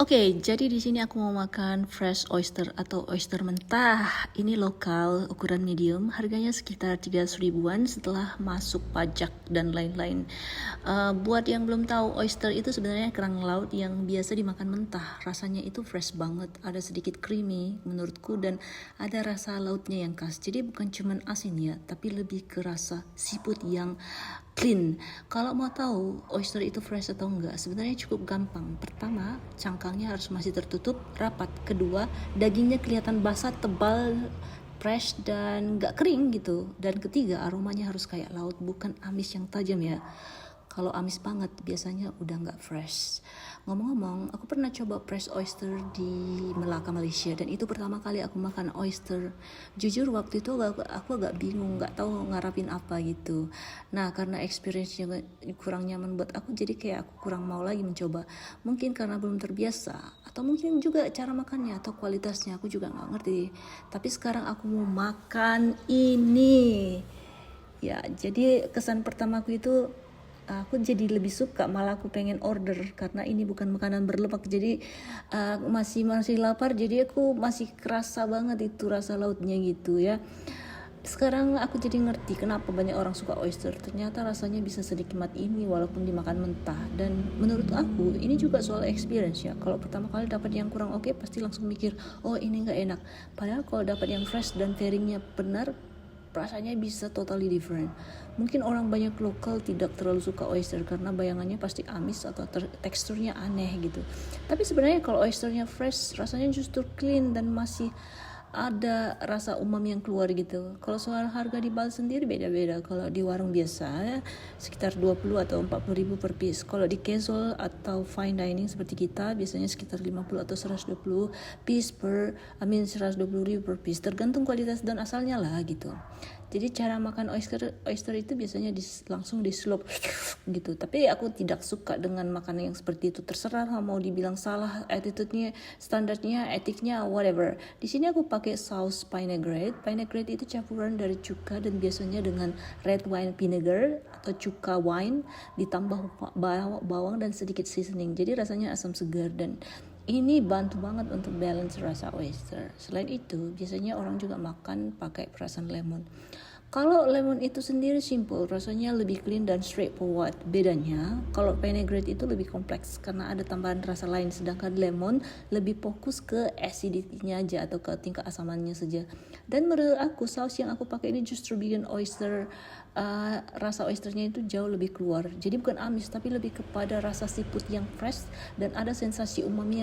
Oke, jadi di sini aku mau makan fresh oyster atau oyster mentah. Ini lokal, ukuran medium, harganya sekitar 300 ribuan setelah masuk pajak dan lain-lain. Buat yang belum tahu, oyster itu sebenarnya kerang laut yang biasa dimakan mentah. Rasanya itu fresh banget, ada sedikit creamy menurutku dan ada rasa lautnya yang khas. Jadi bukan cuman asin ya, tapi lebih ke rasa seafood yang clean. Kalau mau tahu oyster itu fresh atau enggak, sebenarnya cukup gampang. Pertama, cangkangnya harus masih tertutup rapat. Kedua, dagingnya kelihatan basah, tebal, fresh dan enggak kering gitu. Dan ketiga, aromanya harus kayak laut, bukan amis yang tajam ya. Kalau amis banget biasanya udah nggak fresh. Ngomong-ngomong, aku pernah coba fresh oyster di Melaka, Malaysia, dan itu pertama kali aku makan oyster. Jujur waktu itu aku agak bingung, nggak tahu ngarapin apa gitu. Nah, karena experience-nya kurang nyaman buat aku, jadi kayak aku kurang mau lagi mencoba. Mungkin karena belum terbiasa, atau mungkin juga cara makannya atau kualitasnya aku juga nggak ngerti. Tapi sekarang aku mau makan ini. Ya, jadi kesan pertamaku itu aku jadi lebih suka, malah aku pengen order karena ini bukan makanan berlemak. Jadi masih lapar, jadi aku masih kerasa banget itu rasa lautnya gitu ya. Sekarang aku jadi ngerti kenapa banyak orang suka oyster. Ternyata rasanya bisa sedikit ini walaupun dimakan mentah. Dan menurut aku ini juga soal experience ya. Kalau pertama kali dapat yang kurang oke, pasti langsung mikir, oh ini nggak enak. Padahal kalau dapat yang fresh dan pairingnya benar, rasanya bisa totally different. Mungkin orang banyak lokal tidak terlalu suka oyster karena bayangannya pasti amis atau teksturnya aneh gitu. Tapi sebenarnya kalau oysternya fresh, rasanya justru clean dan masih ada rasa umami yang keluar gitu. Kalau soal harga di Bali sendiri beda-beda. Kalau di warung biasa sekitar 20 atau 40 ribu per piece. Kalau di casual atau fine dining seperti kita biasanya sekitar 50 atau 120 piece 120 ribu per piece. Tergantung kualitas dan asalnya lah gitu. Jadi cara makan oyster itu biasanya langsung di slop gitu. Tapi aku tidak suka dengan makanan yang seperti itu. Terserah mau dibilang salah attitude-nya, standarnya, etiknya, whatever. Di sini aku pakai saus vinaigrette. Vinaigrette itu campuran dari cuka dan biasanya dengan red wine vinegar atau cuka wine ditambah bawang dan sedikit seasoning. Jadi rasanya asam segar dan ini bantu banget untuk balance rasa oyster. Selain itu, biasanya orang juga makan pakai perasan lemon. Kalau lemon itu sendiri simple, rasanya lebih clean dan straightforward. Bedanya, kalau vinaigrette itu lebih kompleks karena ada tambahan rasa lain, sedangkan lemon lebih fokus ke acidity-nya aja atau ke tingkat asamannya saja. Dan menurut aku, saus yang aku pakai ini justru bikin rasa oysternya itu jauh lebih keluar. Jadi bukan amis, tapi lebih kepada rasa seafood yang fresh dan ada sensasi umami